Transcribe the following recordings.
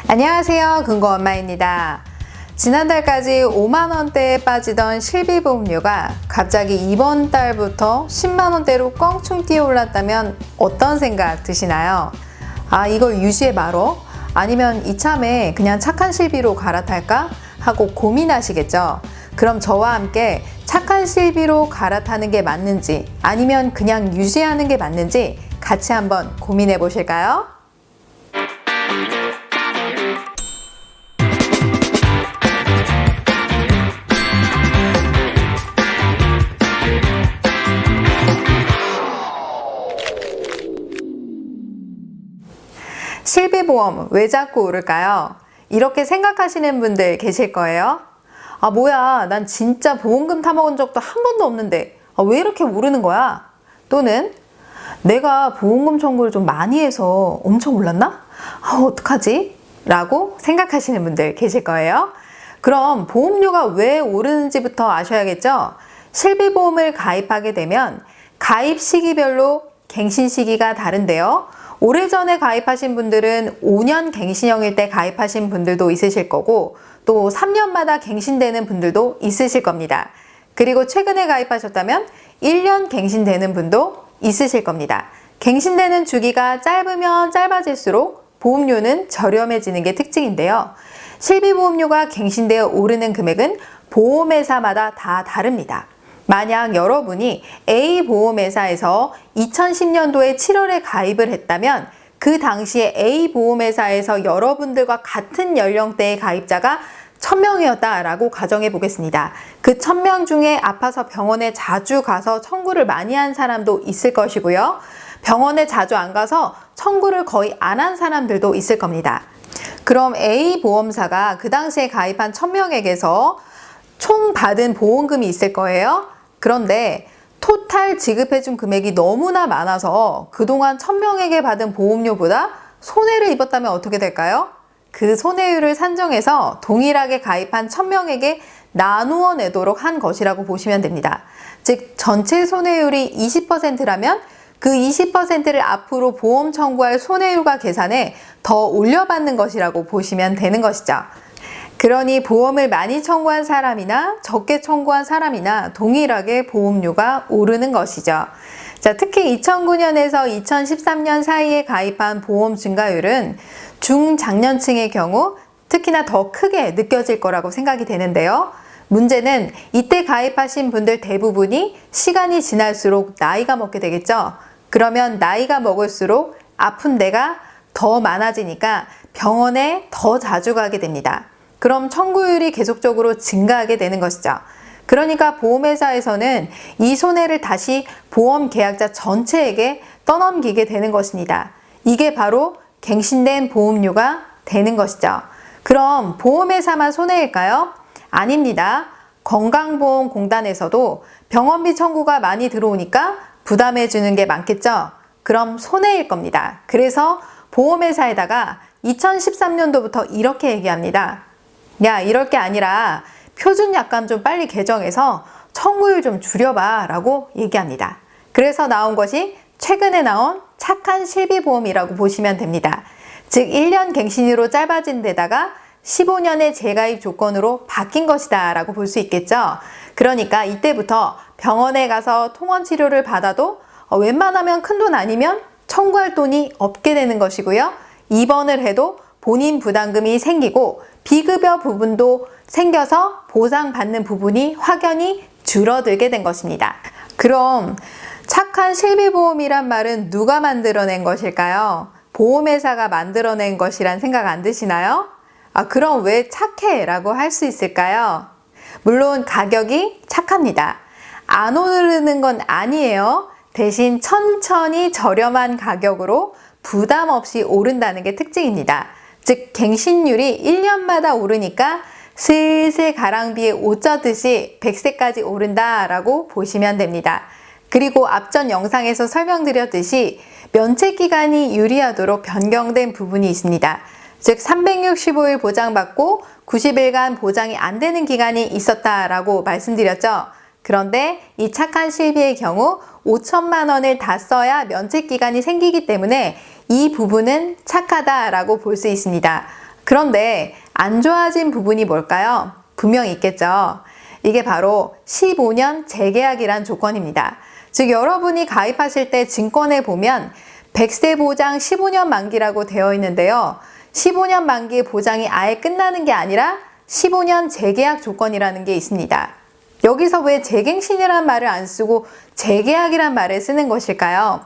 안녕하세요, 금고엄마입니다. 지난달까지 5만원대에 빠지던 실비보험료가 갑자기 이번 달부터 10만원대로 껑충 뛰어 올랐다면 어떤 생각 드시나요? 이걸 유지해 말어? 아니면 이참에 그냥 착한 실비로 갈아탈까? 하고 고민하시겠죠? 그럼 저와 함께 착한 실비로 갈아타는 게 맞는지 아니면 그냥 유지하는 게 맞는지 같이 한번 고민해 보실까요? 실비보험 왜 자꾸 오를까요? 이렇게 생각하시는 분들 계실 거예요. 뭐야, 난 진짜 보험금 타먹은 적도 한 번도 없는데 왜 이렇게 오르는 거야? 또는 내가 보험금 청구를 좀 많이 해서 엄청 올랐나? 어떡하지? 라고 생각하시는 분들 계실 거예요. 그럼 보험료가 왜 오르는지부터 아셔야겠죠? 실비보험을 가입하게 되면 가입 시기별로 갱신 시기가 다른데요. 오래전에 가입하신 분들은 5년 갱신형일 때 가입하신 분들도 있으실 거고 또 3년마다 갱신되는 분들도 있으실 겁니다. 그리고 최근에 가입하셨다면 1년 갱신되는 분도 있으실 겁니다. 갱신되는 주기가 짧으면 짧아질수록 보험료는 저렴해지는 게 특징인데요. 실비보험료가 갱신되어 오르는 금액은 보험회사마다 다 다릅니다. 만약 여러분이 A보험회사에서 2010년도에 7월에 가입을 했다면 그 당시에 A보험회사에서 여러분들과 같은 연령대의 가입자가 1000명이었다라고 가정해 보겠습니다. 그 1000명 중에 아파서 병원에 자주 가서 청구를 많이 한 사람도 있을 것이고요. 병원에 자주 안 가서 청구를 거의 안 한 사람들도 있을 겁니다. 그럼 A보험사가 그 당시에 가입한 1000명에게서 총 받은 보험금이 있을 거예요. 그런데 토탈 지급해준 금액이 너무나 많아서 그동안 1000명에게 받은 보험료보다 손해를 입었다면 어떻게 될까요? 그 손해율을 산정해서 동일하게 가입한 1000명에게 나누어 내도록 한 것이라고 보시면 됩니다. 즉 전체 손해율이 20%라면 그 20%를 앞으로 보험 청구할 손해율과 계산해 더 올려받는 것이라고 보시면 되는 것이죠. 그러니 보험을 많이 청구한 사람이나 적게 청구한 사람이나 동일하게 보험료가 오르는 것이죠. 특히 2009년에서 2013년 사이에 가입한 보험 증가율은 중장년층의 경우 특히나 더 크게 느껴질 거라고 생각이 되는데요. 문제는 이때 가입하신 분들 대부분이 시간이 지날수록 나이가 먹게 되겠죠. 그러면 나이가 먹을수록 아픈 데가 더 많아지니까 병원에 더 자주 가게 됩니다. 그럼 청구율이 계속적으로 증가하게 되는 것이죠. 그러니까 보험회사에서는 이 손해를 다시 보험 계약자 전체에게 떠넘기게 되는 것입니다. 이게 바로 갱신된 보험료가 되는 것이죠. 그럼 보험회사만 손해일까요? 아닙니다. 건강보험공단에서도 병원비 청구가 많이 들어오니까 부담해 주는 게 많겠죠? 그럼 손해일 겁니다. 그래서 보험회사에다가 2013년도부터 이렇게 얘기합니다. 야, 이럴 게 아니라 표준 약관 좀 빨리 개정해서 청구율 좀 줄여봐 라고 얘기합니다. 그래서 나온 것이 최근에 나온 착한 실비보험이라고 보시면 됩니다. 즉 1년 갱신으로 짧아진 데다가 15년의 재가입 조건으로 바뀐 것이다 라고 볼 수 있겠죠. 그러니까 이때부터 병원에 가서 통원치료를 받아도 웬만하면 큰돈 아니면 청구할 돈이 없게 되는 것이고요. 입원을 해도 본인 부담금이 생기고 비급여 부분도 생겨서 보상받는 부분이 확연히 줄어들게 된 것입니다. 그럼 착한 실비보험이란 말은 누가 만들어낸 것일까요? 보험회사가 만들어낸 것이란 생각 안 드시나요? 그럼 왜 착해? 라고 할 수 있을까요? 물론 가격이 착합니다. 안 오르는 건 아니에요. 대신 천천히 저렴한 가격으로 부담 없이 오른다는 게 특징입니다. 즉 갱신율이 1년마다 오르니까 슬슬 가랑비에 옷 젖듯이 100세까지 오른다라고 보시면 됩니다. 그리고 앞전 영상에서 설명드렸듯이 면책기간이 유리하도록 변경된 부분이 있습니다. 즉 365일 보장받고 90일간 보장이 안 되는 기간이 있었다라고 말씀드렸죠. 그런데 이 착한 실비의 경우 5천만 원을 다 써야 면책기간이 생기기 때문에 이 부분은 착하다라고 볼 수 있습니다. 그런데 안 좋아진 부분이 뭘까요? 분명히 있겠죠. 이게 바로 15년 재계약이란 조건입니다. 즉 여러분이 가입하실 때 증권에 보면 100세 보장 15년 만기라고 되어 있는데요. 15년 만기의 보장이 아예 끝나는 게 아니라 15년 재계약 조건이라는 게 있습니다. 여기서 왜 재갱신이란 말을 안 쓰고 재계약이란 말을 쓰는 것일까요?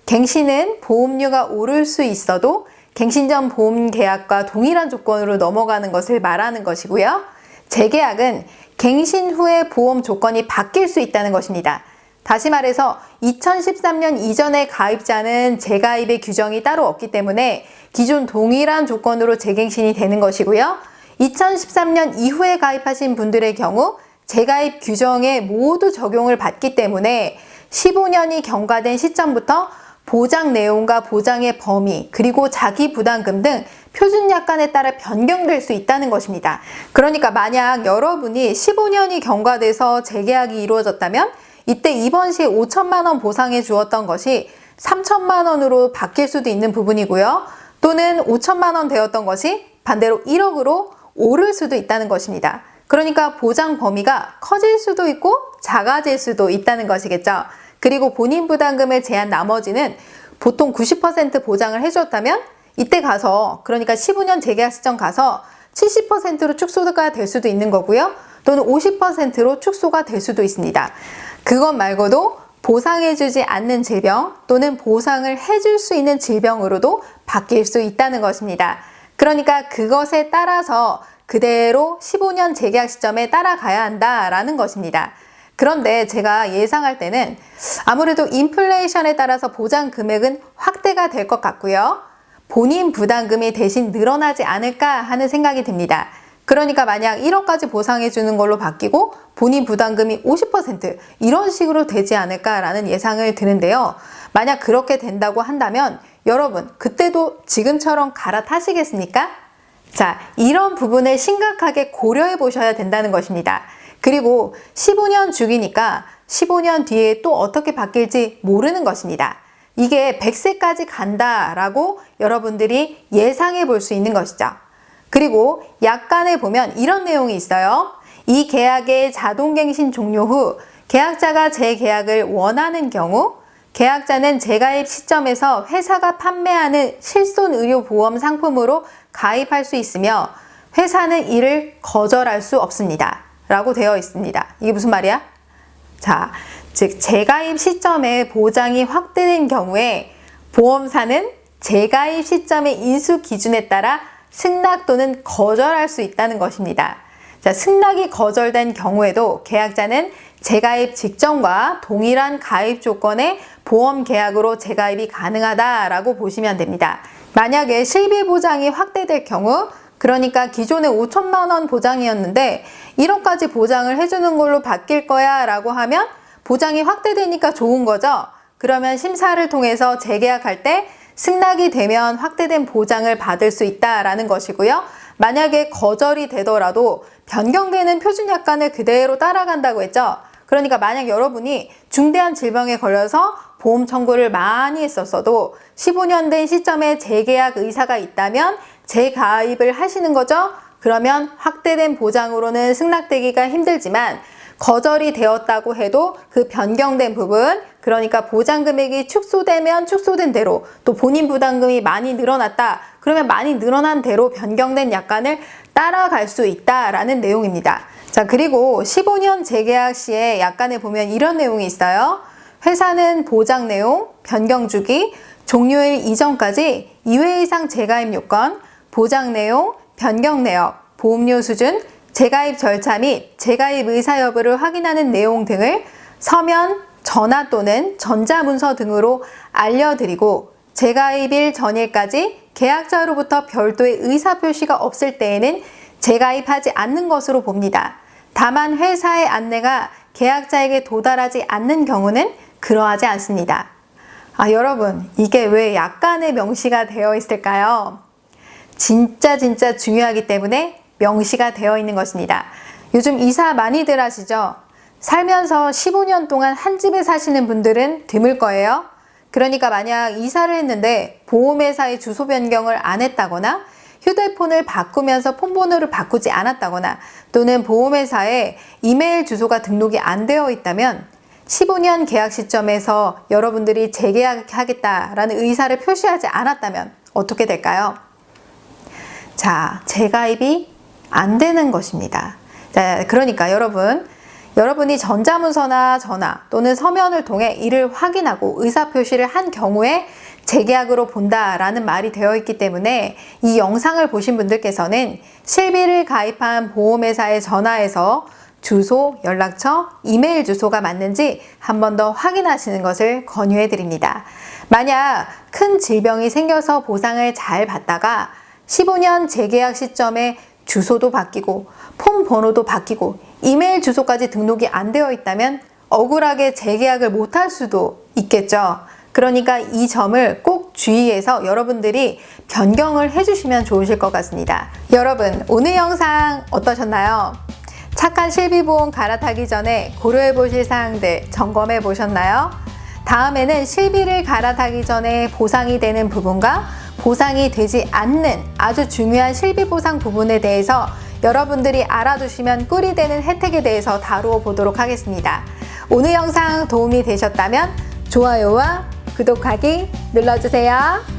갱신은 보험료가 오를 수 있어도 갱신 전 보험 계약과 동일한 조건으로 넘어가는 것을 말하는 것이고요. 재계약은 갱신 후에 보험 조건이 바뀔 수 있다는 것입니다. 다시 말해서 2013년 이전의 가입자는 재가입의 규정이 따로 없기 때문에 기존 동일한 조건으로 재갱신이 되는 것이고요. 2013년 이후에 가입하신 분들의 경우 재가입 규정에 모두 적용을 받기 때문에 15년이 경과된 시점부터 보장 내용과 보장의 범위, 그리고 자기 부담금 등 표준 약관에 따라 변경될 수 있다는 것입니다. 그러니까 만약 여러분이 15년이 경과돼서 재계약이 이루어졌다면 이때 입원 시에 5천만 원 보상해 주었던 것이 3천만 원으로 바뀔 수도 있는 부분이고요. 또는 5천만 원 되었던 것이 반대로 1억으로 오를 수도 있다는 것입니다. 그러니까 보장 범위가 커질 수도 있고 작아질 수도 있다는 것이겠죠. 그리고 본인 부담금을 제한 나머지는 보통 90% 보장을 해주었다면 이때 가서, 그러니까 15년 재계약 시점 가서 70%로 축소가 될 수도 있는 거고요. 또는 50%로 축소가 될 수도 있습니다. 그것 말고도 보상해주지 않는 질병 또는 보상을 해줄 수 있는 질병으로도 바뀔 수 있다는 것입니다. 그러니까 그것에 따라서 그대로 15년 재계약 시점에 따라가야 한다라는 것입니다. 그런데 제가 예상할 때는 아무래도 인플레이션에 따라서 보장 금액은 확대가 될 것 같고요. 본인 부담금이 대신 늘어나지 않을까 하는 생각이 듭니다. 그러니까 만약 1억까지 보상해 주는 걸로 바뀌고 본인 부담금이 50% 이런 식으로 되지 않을까라는 예상을 드는데요. 만약 그렇게 된다고 한다면 여러분 그때도 지금처럼 갈아타시겠습니까? 자, 이런 부분을 심각하게 고려해 보셔야 된다는 것입니다. 그리고 15년 주기니까 15년 뒤에 또 어떻게 바뀔지 모르는 것입니다. 이게 100세까지 간다라고 여러분들이 예상해 볼 수 있는 것이죠. 그리고 약관에 보면 이런 내용이 있어요. 이 계약의 자동갱신 종료 후 계약자가 재계약을 원하는 경우 계약자는 재가입 시점에서 회사가 판매하는 실손의료보험 상품으로 가입할 수 있으며 회사는 이를 거절할 수 없습니다. 라고 되어 있습니다. 이게 무슨 말이야? 자, 즉 재가입 시점에 보장이 확대된 경우에 보험사는 재가입 시점의 인수 기준에 따라 승낙 또는 거절할 수 있다는 것입니다. 자, 승낙이 거절된 경우에도 계약자는 재가입 직전과 동일한 가입 조건의 보험 계약으로 재가입이 가능하다라고 보시면 됩니다. 만약에 실비 보장이 확대될 경우, 그러니까 기존에 5천만 원 보장이었는데 1억까지 보장을 해주는 걸로 바뀔 거야 라고 하면 보장이 확대되니까 좋은 거죠. 그러면 심사를 통해서 재계약할 때 승낙이 되면 확대된 보장을 받을 수 있다라는 것이고요. 만약에 거절이 되더라도 변경되는 표준 약관을 그대로 따라간다고 했죠. 그러니까 만약 여러분이 중대한 질병에 걸려서 보험 청구를 많이 했었어도 15년 된 시점에 재계약 의사가 있다면 재가입을 하시는 거죠. 그러면 확대된 보장으로는 승낙되기가 힘들지만 거절이 되었다고 해도 그 변경된 부분, 그러니까 보장 금액이 축소되면 축소된 대로, 또 본인 부담금이 많이 늘어났다 그러면 많이 늘어난 대로 변경된 약관을 따라갈 수 있다라는 내용입니다. 자, 그리고 15년 재계약 시에 약관에 보면 이런 내용이 있어요. 회사는 보장 내용, 변경 주기, 종료일 이전까지 2회 이상 재가입 요건, 보장 내용, 변경 내역, 보험료 수준, 재가입 절차 및 재가입 의사 여부를 확인하는 내용 등을 서면, 전화 또는 전자문서 등으로 알려드리고 재가입일 전일까지 계약자로부터 별도의 의사표시가 없을 때에는 재가입하지 않는 것으로 봅니다. 다만 회사의 안내가 계약자에게 도달하지 않는 경우는 그러하지 않습니다. 아, 여러분, 이게 왜 약관에 명시가 되어 있을까요? 진짜 중요하기 때문에 명시가 되어 있는 것입니다. 요즘 이사 많이들 하시죠? 살면서 15년 동안 한 집에 사시는 분들은 드물 거예요. 그러니까 만약 이사를 했는데 보험회사의 주소 변경을 안 했다거나 휴대폰을 바꾸면서 폰번호를 바꾸지 않았다거나 또는 보험회사에 이메일 주소가 등록이 안 되어 있다면 15년 계약 시점에서 여러분들이 재계약하겠다라는 의사를 표시하지 않았다면 어떻게 될까요? 자, 재가입이 안 되는 것입니다. 자, 그러니까 여러분이 전자문서나 전화 또는 서면을 통해 이를 확인하고 의사표시를 한 경우에 재계약으로 본다라는 말이 되어 있기 때문에 이 영상을 보신 분들께서는 실비를 가입한 보험회사에 전화해서 주소, 연락처, 이메일 주소가 맞는지 한 번 더 확인하시는 것을 권유해 드립니다. 만약 큰 질병이 생겨서 보상을 잘 받다가 15년 재계약 시점에 주소도 바뀌고 폰 번호도 바뀌고 이메일 주소까지 등록이 안 되어 있다면 억울하게 재계약을 못할 수도 있겠죠. 그러니까 이 점을 꼭 주의해서 여러분들이 변경을 해주시면 좋으실 것 같습니다. 여러분, 오늘 영상 어떠셨나요? 착한 실비보험 갈아타기 전에 고려해 보실 사항들 점검해 보셨나요? 다음에는 실비를 갈아타기 전에 보상이 되는 부분과 보상이 되지 않는 아주 중요한 실비보상 부분에 대해서 여러분들이 알아두시면 꿀이 되는 혜택에 대해서 다루어 보도록 하겠습니다. 오늘 영상 도움이 되셨다면 좋아요와 구독하기 눌러주세요.